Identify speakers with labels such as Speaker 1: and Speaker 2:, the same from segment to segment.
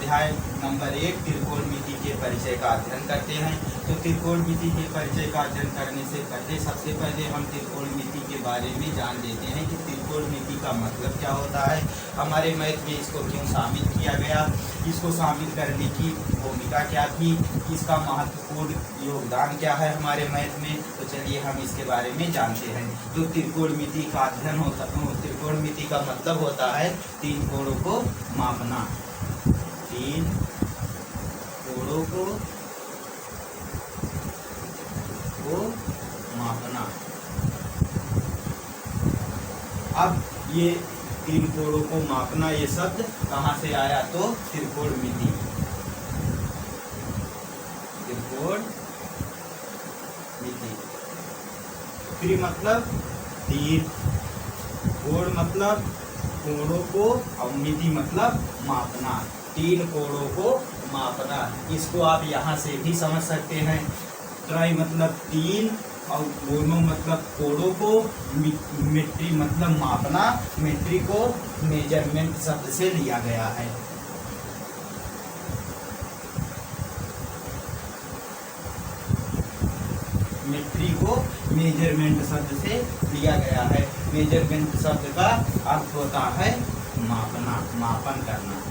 Speaker 1: अध्याय नंबर 1 त्रिकोणमिति के परिचय का अध्ययन करते हैं। तो त्रिकोणमिति के परिचय का अध्ययन करने से पहले सबसे पहले हम त्रिकोणमिति के बारे में जान लेते हैं कि त्रिकोणमिति का मतलब क्या होता है, हमारे मैथ में इसको क्यों शामिल किया गया, इसको शामिल करने की भूमिका क्या थी, इसका महत्वपूर्ण योगदान क्या है हमारे मैथ में। तो चलिए हम इसके बारे में जानते हैं। जो त्रिकोणमिति का अध्ययन होता है, त्रिकोणमिति का मतलब होता है तीन कोणों को मापना, तीन कोणों को मापना। अब ये तीन कोणों को मापना ये शब्द कहाँ से आया, तो त्रिकोणमिति, त्रिकोणमिति। त्रि मतलब तीन, कोण मतलब कोणों को, और मिति मतलब मापना, तीन कोणों को मापना। इसको आप यहाँ से भी समझ सकते हैं। त्रय मतलब तीन और कोणों मतलब कोणों को, मीट्री मतलब मापना, मीट्री को मेजरमेंट शब्द से लिया गया है। मीट्री को मेजरमेंट शब्द से लिया गया है। मेजरमेंट शब्द का अर्थ होता है मापना, मापन करना।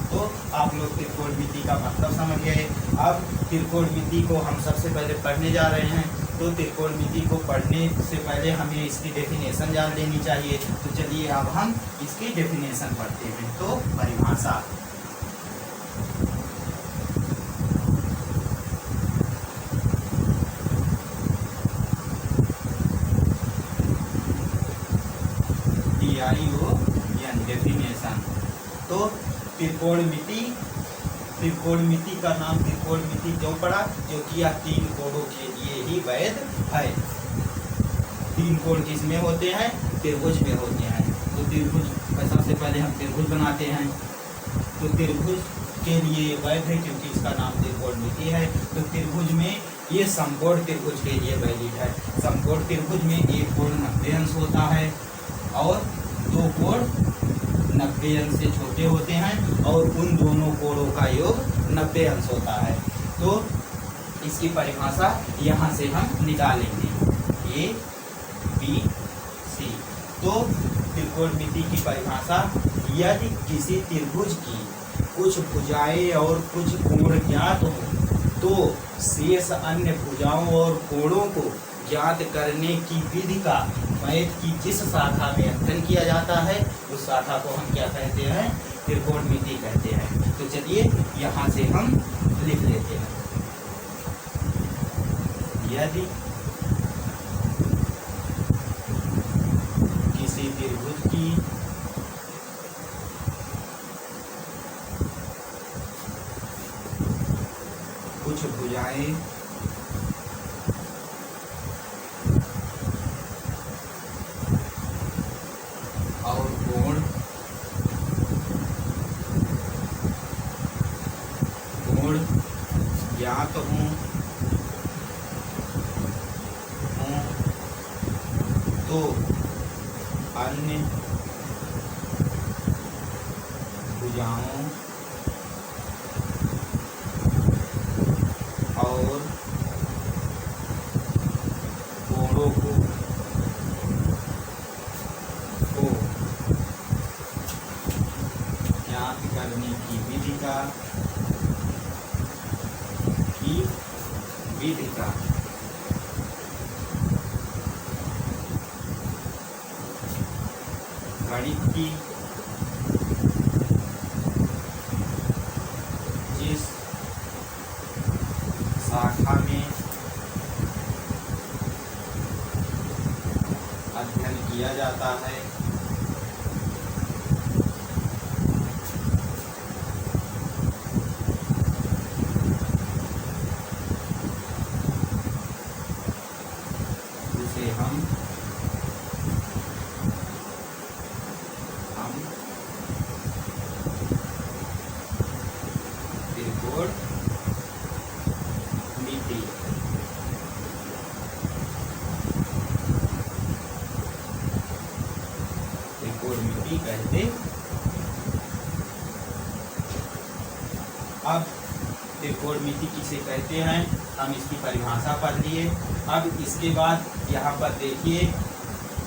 Speaker 1: तो आप लोग त्रिकोणमिति का मतलब समझ गए। अब त्रिकोणमिति को हम सबसे पहले पढ़ने जा रहे हैं। तो त्रिकोणमिति को पढ़ने से पहले हमें इसकी डेफिनेशन जान लेनी चाहिए। तो चलिए अब हम इसकी डेफिनेशन पढ़ते हैं। तो परिभाषा, डेफिनेशन। तो त्रिकोणमिति, त्रिकोणमिति का नाम त्रिकोणमिति क्यों पड़ा, क्योंकि यह तीन कोणों के लिए ही वैध है। तीन कोण किसमें होते हैं, त्रिभुज में होते हैं। तो त्रिभुज, सबसे पहले हम त्रिभुज बनाते हैं। तो त्रिभुज के लिए वैध है क्योंकि इसका नाम त्रिकोणमिति है। तो त्रिभुज में ये समकोण त्रिभुज के लिए वैलिड है। समकोण त्रिभुज में एक कोण 90 अंश होता है और दो कोण 90 अंश से छोटे होते हैं और उन दोनों कोणों का योग 90 अंश होता है। तो इसकी परिभाषा यहाँ से हम निकालेंगे, ए बी सी। तो त्रिकोणमिति की परिभाषा, यदि किसी त्रिभुज की कुछ भुजाएं और कुछ कोण ज्ञात हो तो शेष अन्य भुजाओं और कोणों को ज्ञात करने की विधि का मैथ की जिस शाखा में अध्ययन किया जाता है उस शाखा को हम क्या कहते हैं, त्रिकोणमिति कहते हैं। तो चलिए यहाँ से हम लिख लेते हैं। यदि किसी त्रिभुज की कुछ भुजाएं और कोण ज्ञात हों तो अन्य भुजाओं और कोणों को ज्ञात करने की विधि का गणित की जिस शाखा में अध्ययन किया जाता है उसे हम कहते। अब त्रिकोणमिति किसे कहते हैं हम इसकी परिभाषा पढ़ लिए। अब इसके बाद यहाँ पर देखिए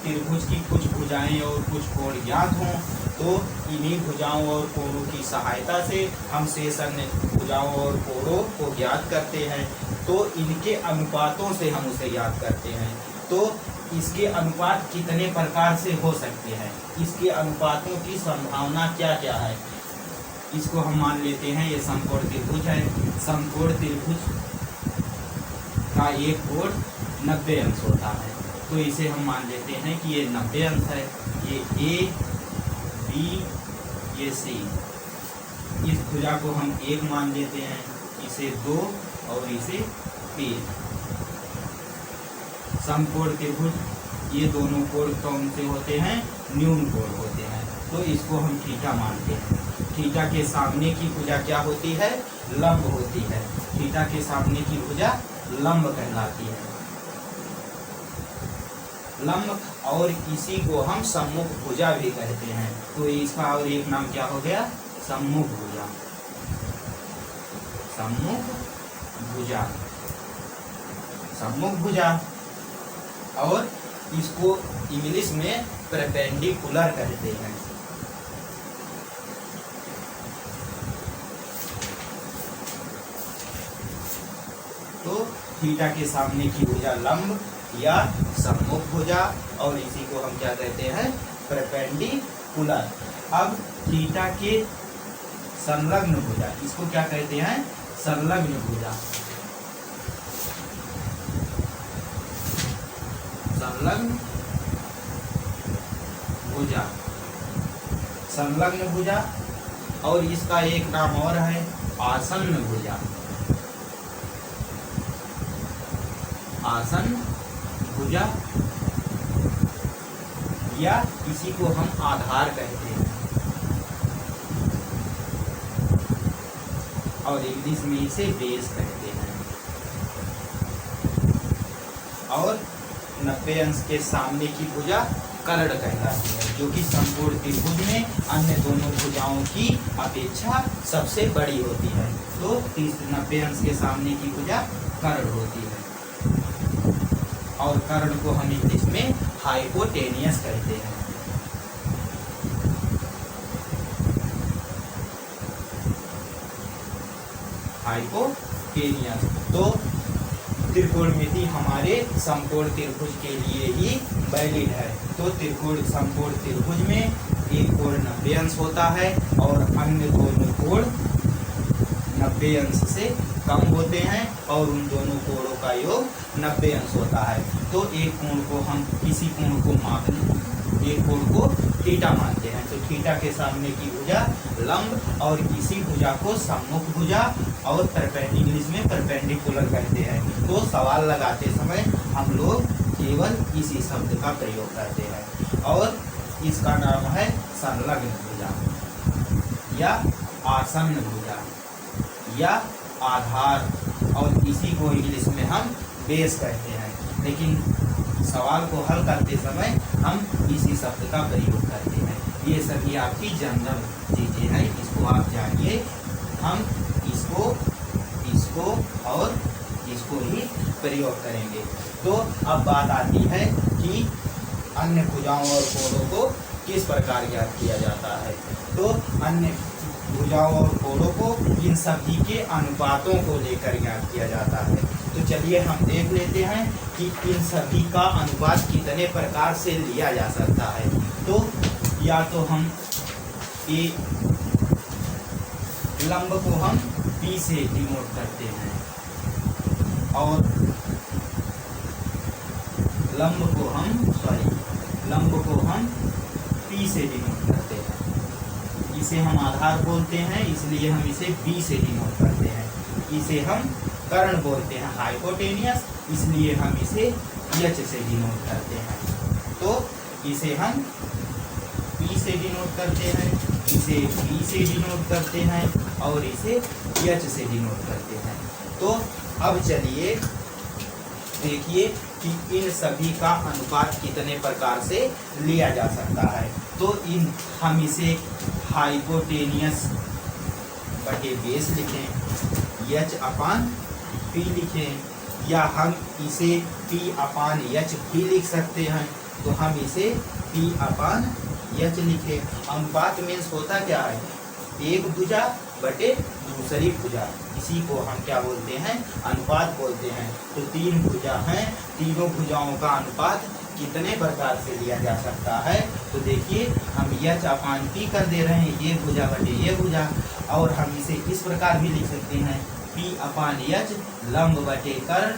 Speaker 1: त्रिभुज की कुछ भुजाएं और कुछ कोण ज्ञात हों तो इन्हीं भुजाओं और कोणों की सहायता से हम शेष अन्य भुजाओं और कोणों को ज्ञात करते हैं। तो इनके अनुपातों से हम उसे ज्ञात करते हैं। तो इसके अनुपात कितने प्रकार से हो सकते हैं, इसके अनुपातों की संभावना क्या क्या है, इसको हम मान लेते हैं ये समकोण त्रिभुज है। समकोण त्रिभुज का एक कोण 90 अंश होता है, तो इसे हम मान लेते हैं कि ये 90 अंश है। ये ए बी ये सी, इस भुजा को हम 1 मान लेते हैं, इसे 2 और इसे 3। समकोण त्रिभुज ये दोनों कोण कौन से होते हैं, न्यून कोण होते हैं, तो इसको हम थीटा मानते हैं। थीटा के सामने की भुजा क्या होती है, लंब होती है। थीटा के सामने की भुजा लंब कहलाती है, लंब, और इसी को हम सम्मुख भुजा भी कहते हैं। तो इसका और एक नाम क्या हो गया, सम्मुख भुजा। सम्मुख भुजा, सम्मुख भुजा, और इसको इंग्लिश में परपेंडिकुलर कहते हैं। तो थीटा के सामने की भुजा लंब या सम्मुख भुजा, और इसी को हम क्या कहते हैं, परपेंडिकुलर। अब थीटा के संलग्न भुजा, इसको क्या कहते हैं, संलग्न भुजा। संलग्न भुजा, संलग्न भुजा, और इसका एक नाम और है आसन्न भुजा। आसन्न भुजा, या इसी को हम आधार कहते हैं, और इंग्लिश में इसे बेस कहते हैं। और 90 अंश के सामने की भुजा कर्ण कहलाती है, जो कि समकोण त्रिभुज में अन्य दोनों भुजाओं की अपेक्षा सबसे बड़ी होती है। तो 90 अंश के सामने की भुजा कर्ण होती है, और कर्ण को हम इंग्लिश में हाइपोटेनियस कहते हैं। हाइपोटेनियस। तो त्रिकोणमिति हमारे समकोण त्रिभुज के लिए ही वैलिड है। तो समकोण त्रिभुज में एक कोण 90 अंश होता है और अन्य दोनों कोण 90 अंश से कम होते हैं, और उन दोनों कोणों का योग 90 अंश होता है। तो एक कोण को हम किसी कोण को मापने, एक कोण को थीटा मानते हैं। तो थीटा के सामने की भुजा लंब, और इसी भुजा को सम्मुख भुजा और इंग्लिश में परपेंडिकुलर कहते हैं। तो सवाल लगाते समय हम लोग केवल इसी शब्द का प्रयोग करते हैं, और इसका नाम है संलग्न भुजा या आसन्न भुजा या आधार, और इसी को इंग्लिश में हम बेस कहते हैं। लेकिन सवाल को हल करते समय हम इसी शब्द का प्रयोग करते हैं। ये सभी आपकी जनरल चीजें हैं, इसको आप जानिए। हम इसको और इसको ही प्रयोग करेंगे। तो अब बात आती है कि अन्य भुजाओं और कोणों को किस प्रकार ज्ञात किया जाता है। तो अन्य भुजाओं और कोणों को इन सभी के अनुपातों को लेकर ज्ञात किया जाता है। तो चलिए हम देख लेते हैं कि इन सभी का अनुपात कितने प्रकार से लिया जा सकता है। तो या तो हम ए लंब को हम P से डिनोट करते हैं, और लंब को हम P से डिनोट करते हैं। इसे हम आधार बोलते हैं, इसलिए हम इसे B से डिनोट करते हैं। इसे हम कर्ण बोलते हैं हाइपोटेनियस, इसलिए हम इसे H से डिनोट करते हैं। तो इसे हम P से डिनोट करते हैं, इसे B से डिनोट करते हैं, और इसे H से डिनोट करते हैं। तो अब चलिए देखिए कि इन सभी का अनुपात कितने प्रकार से लिया जा सकता है। तो हम इसे हाइपोटेनियस बटे बेस लिखें, एच अपान पी लिखें, या हम इसे पी अपान एच भी लिख सकते हैं। तो हम इसे पी अपान एच लिखें। अनुपात मीन्स होता क्या है, एक भुजा बटे दूसरी भुजा, इसी को हम क्या बोलते हैं, अनुपात बोलते हैं। तो तीन भुजा हैं, तीनों भुजाओं का अनुपात कितने प्रकार से लिया जा सकता है। तो देखिए हम एच अपान पी कर दे रहे हैं, ये भुजा बटे ये भुजा, और हम इसे इस प्रकार भी लिख सकते हैं, पी अपान एच लंब बटे कर्ण,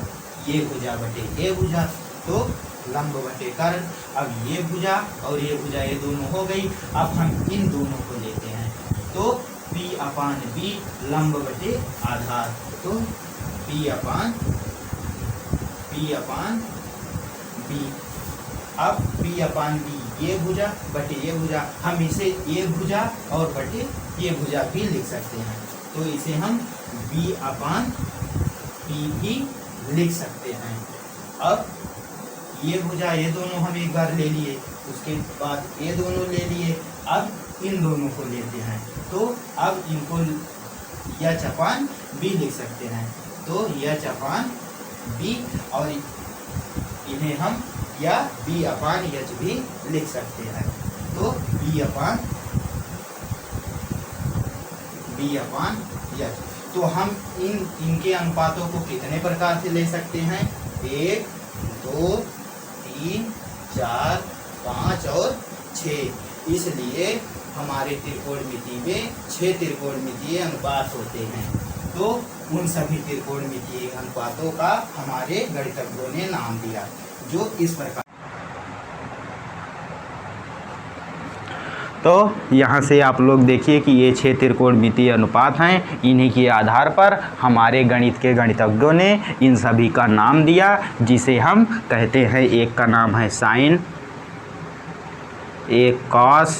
Speaker 1: ये भुजा बटे ये भुजा। तो लंब बटे कर्ण, अब ये भुजा और ये भुजा ये दोनों हो गई। अब हम इन दोनों को लेते हैं, तो पी अपान बी लंब बटे आधार, तो पी अपान बी। अब पी अपान बी ये भुजा बटे ये भुजा, हम इसे ये भुजा और बटे ये भुजा भी लिख सकते हैं। तो इसे हम बी अपान पी भी लिख सकते हैं। अब ये भुजा ये दोनों हम एक बार ले लिए, उसके बाद ये दोनों ले लिए, अब इन दोनों को लेते हैं। तो अब इनको एच अपान बी लिख सकते हैं। तो एच अपान बी, और इन्हें हम या बी अपान एच भी लिख सकते हैं। तो बी अपान एच। तो हम इनके अनुपातों को कितने प्रकार से ले सकते हैं, 1 2 3 4 5 और 6। इसलिए हमारे त्रिकोणमिति में 6 त्रिकोणमितीय अनुपात होते हैं। तो उन सभी त्रिकोणमितीय अनुपातों का हमारे गणितज्ञों ने नाम दिया, जो इस प्रकार।
Speaker 2: तो यहाँ से आप लोग देखिए कि ये 6 त्रिकोणमितीय अनुपात हैं। इन्हीं के आधार पर हमारे गणित के गणितज्ञों ने इन सभी का नाम दिया, जिसे हम कहते हैं, एक का नाम है साइन, एक कॉस,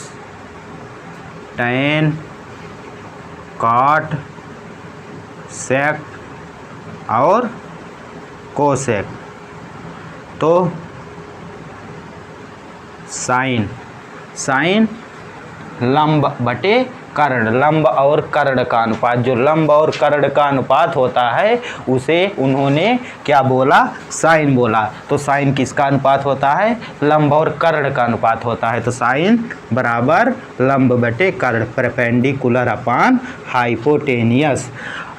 Speaker 2: टैन, कॉट, सेक और कोसेक। तो साइन लंब बटे कर्ण, लंब और कर्ण का अनुपात, जो लंब और कर्ण का अनुपात होता है उसे उन्होंने क्या बोला, साइन बोला। तो साइन किसका अनुपात होता है, लंब और कर्ण का अनुपात होता है। तो साइन बराबर लंब बटे कर्ण, परपेंडिकुलर अपान हाइपोटेनियस।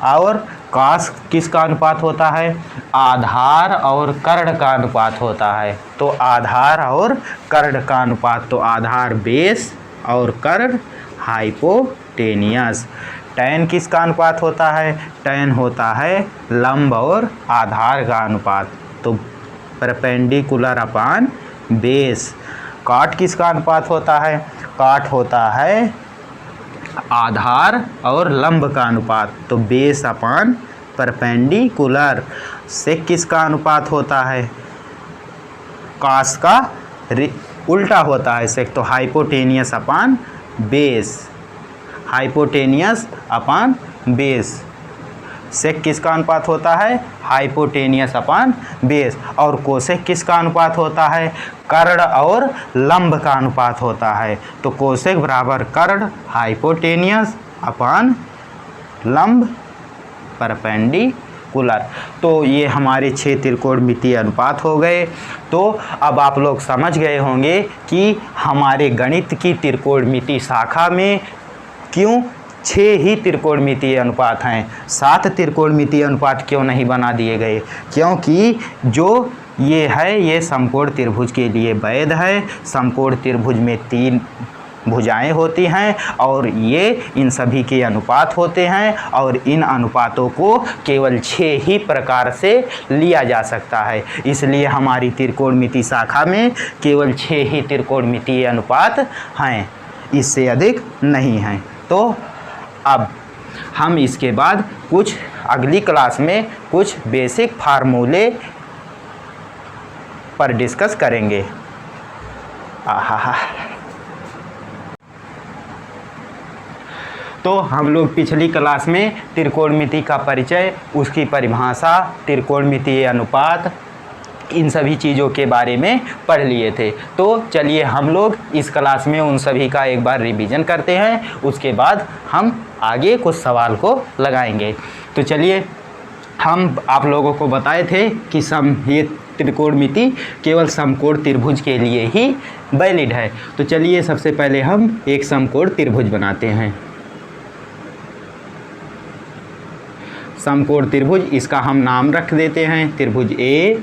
Speaker 2: और कॉस किसका अनुपात होता है, आधार और कर्ण का अनुपात होता है। तो आधार और कर्ण का अनुपात, तो आधार बेस और कर्ण हाइपोटेनियस। टैन किसका अनुपात होता है, टैन होता है लंब और आधार का अनुपात, तो परपेंडिकुलर अपान बेस। कॉट किसका अनुपात होता है, कॉट होता है आधार और लंब का अनुपात, तो बेस अपान परपेंडिकुलर। सेक किसका अनुपात होता है, कॉस का उल्टा होता है सेक, तो hypotenuse upon base, hypotenuse upon base. Sec किसका अनुपात होता है, हाइपोटेनियस अपान बेस। और कोसेक किसका अनुपात होता है, कर्ण और लंब का अनुपात होता है, तो कोसेक बराबर कर्ण हाइपोटेनियस अपान लंब परपेंडिकुलर। तो ये हमारे 6 त्रिकोणमितीय अनुपात हो गए। तो अब आप लोग समझ गए होंगे कि हमारे गणित की त्रिकोणमिति शाखा में क्यों 6 ही त्रिकोणमितीय अनुपात हैं, 7 त्रिकोणमितीय अनुपात क्यों नहीं बना दिए गए, क्योंकि जो ये है ये समकोण त्रिभुज के लिए वैध है। समकोण त्रिभुज में 3 भुजाएं होती हैं और ये इन सभी के अनुपात होते हैं, और इन अनुपातों को केवल 6 ही प्रकार से लिया जा सकता है। इसलिए हमारी त्रिकोणमिति शाखा में केवल 6 ही त्रिकोणमितीय अनुपात हैं, इससे अधिक नहीं हैं। तो अब हम इसके बाद कुछ अगली क्लास में कुछ बेसिक फार्मूले पर डिस्कस करेंगे। तो हम लोग पिछली क्लास में त्रिकोणमिति का परिचय, उसकी परिभाषा, त्रिकोणमितीय अनुपात, इन सभी चीज़ों के बारे में पढ़ लिए थे। तो चलिए हम लोग इस क्लास में उन सभी का एक बार रिवीजन करते हैं, उसके बाद हम आगे कुछ सवाल को लगाएंगे। तो चलिए, हम आप लोगों को बताए थे कि ये त्रिकोणमिति केवल समकोण त्रिभुज के लिए ही वैलिड है। तो चलिए सबसे पहले हम एक समकोण त्रिभुज बनाते हैं। समकोण त्रिभुज, इसका हम नाम रख देते हैं त्रिभुज ए,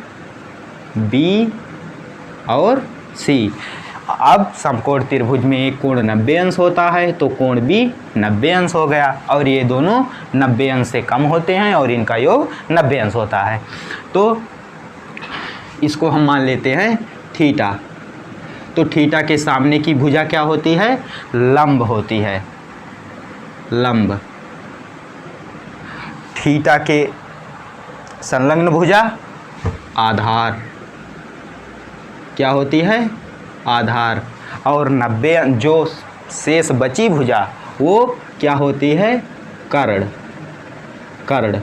Speaker 2: बी और सी। अब समकोण त्रिभुज में एक कोण 90 अंश होता है, तो कोण भी 90 अंश हो गया, और ये दोनों 90 अंश से कम होते हैं और इनका योग 90 अंश होता है। तो इसको हम मान लेते हैं थीटा। तो थीटा के सामने की भुजा क्या होती है? लंब होती है, लंब। थीटा के संलग्न भुजा आधार क्या होती है? आधार। और 90 जो शेष बची भुजा वो क्या होती है? कर्ण। कर्ण।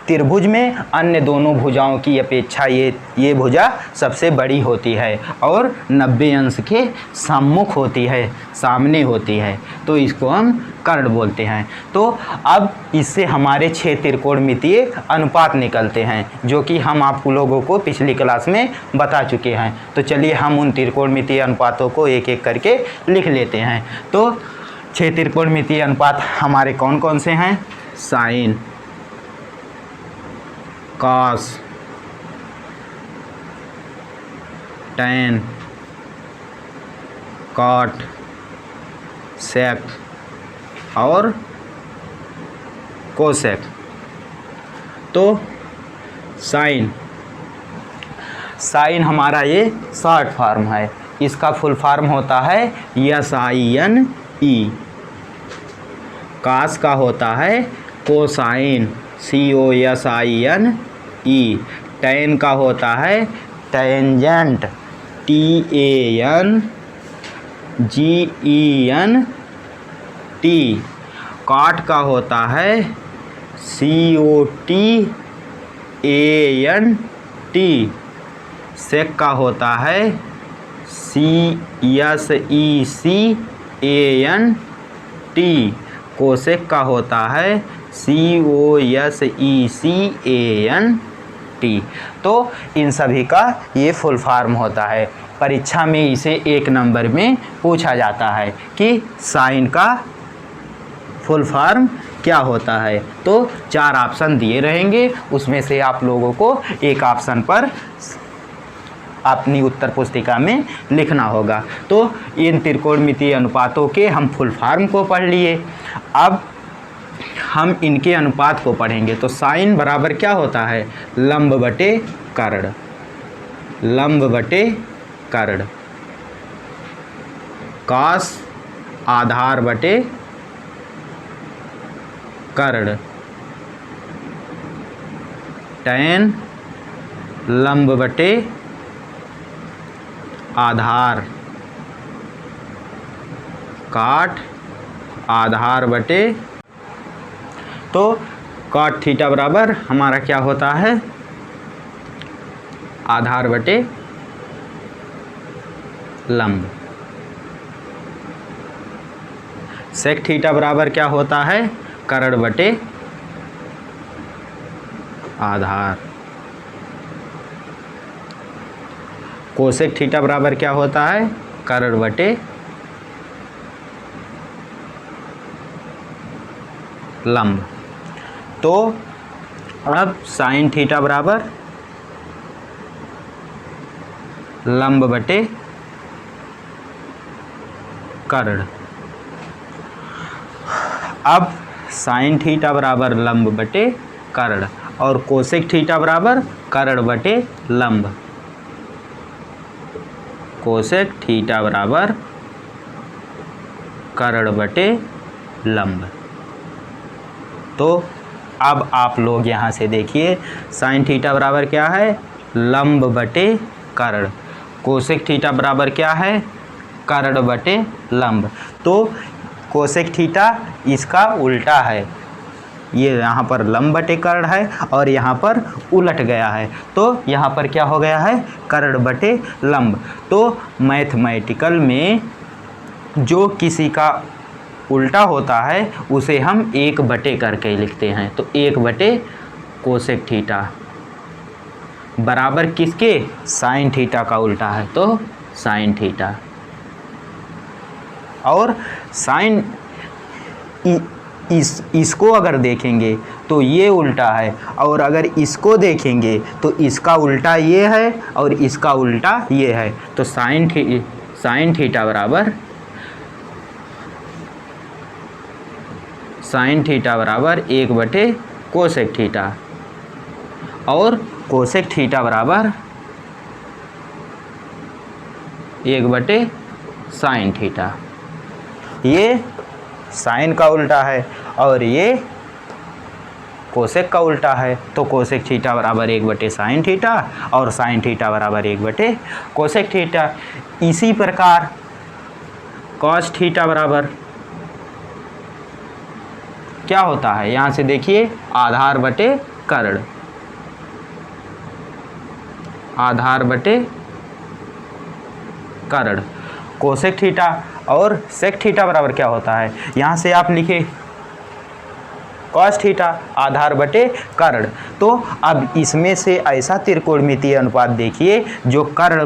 Speaker 2: त्रिभुज में अन्य दोनों भुजाओं की अपेक्षा ये भुजा सबसे बड़ी होती है और 90 अंश के सम्मुख होती है, सामने होती है, तो इसको हम कर्ण बोलते हैं। तो अब इससे हमारे 6 त्रिकोणमितीय अनुपात निकलते हैं, जो कि हम आप लोगों को पिछली क्लास में बता चुके हैं। तो चलिए हम उन त्रिकोणमितीय अनुपातों को एक एक करके लिख लेते हैं। तो 6 त्रिकोणमितीय अनुपात हमारे कौन कौन से हैं? साइन, कॉस, टैन, कॉट, सेक और कोसेक। तो साइन हमारा ये शॉर्ट फॉर्म है, इसका फुल फॉर्म होता है SINE। कॉस का होता है कोसाइन, COSINE। टैन का होता है टेंजेंट, TANGENT। कॉट का होता है COTANT। सेक का होता है CSECANT। कोसेक का होता है COSECANT। तो इन सभी का ये फुल फॉर्म होता है। परीक्षा में इसे 1 नंबर में पूछा जाता है कि साइन का फुल फॉर्म क्या होता है। तो 4 ऑप्शन दिए रहेंगे, उसमें से आप लोगों को एक ऑप्शन पर अपनी उत्तर पुस्तिका में लिखना होगा। तो इन त्रिकोणमितीय अनुपातों के हम फुल फॉर्म को पढ़ लिए। अब हम इनके अनुपात को पढ़ेंगे। तो साइन बराबर क्या होता है? लंब बटे कर्ण, लंब बटे कर्ण। कॉस आधार बटे कर्ण। टैन लंब बटे आधार। काट आधार बटे। तो कॉट थीटा बराबर हमारा क्या होता है? आधार बटे लंब। सेक थीटा बराबर क्या होता है? कर्ण बटे आधार। कोसेक थीटा बराबर क्या होता है? कर्ण बटे लंब। तो अब साइन थीटा बराबर लंब बटे कर्ण। अब साइन थीटा बराबर लंब बटे कर्ण और कोसेक थीटा बराबर कर्ण बटे लंब। कोसेक थीटा बराबर कर्ण बटे लंब। तो अब आप लोग यहाँ से देखिए, साइन थीटा बराबर क्या है? लंब बटे कर्ण। कोसेक थीटा बराबर क्या है? कर्ण बटे लंब। तो कोसेक थीटा इसका उल्टा है, ये यहाँ पर लंब बटे कर्ण है और यहाँ पर उलट गया है, तो यहाँ पर क्या हो गया है, कर्ण बटे लंब। तो मैथमेटिकल में जो किसी का उल्टा होता है उसे हम 1 बटे करके लिखते हैं। तो 1 बटे कोसेक थीटा बराबर किसके, साइन थीटा का उल्टा है, तो साइन थीटा। और साइन इसको अगर देखेंगे तो ये उल्टा है, और अगर इसको देखेंगे तो इसका उल्टा ये है और इसका उल्टा ये है। तो साइन थीटा बराबर साइन थीटा बराबर 1 बटे कोसेक थीटा, और कोसेक थीटा बराबर 1 बटे साइन थीटा। ये साइन का उल्टा है और ये कोसेक का उल्टा है, तो कोसेक थीटा बराबर 1 बटे साइन थीटा और साइन थीटा बराबर 1 बटे कोसेक थीटा। इसी प्रकार कॉस थीटा बराबर क्या होता है, यहाँ से देखिए आधार बटे कर्ण, आधार बटे कर्ण, कोसेक थीटा और सेक थीटा बराबर क्या होता है, यहाँ से आप लिखे कॉस थीटा आधार बटे कर्ण। तो अब इसमें से ऐसा त्रिकोणमितीय अनुपात देखिए जो कर्ण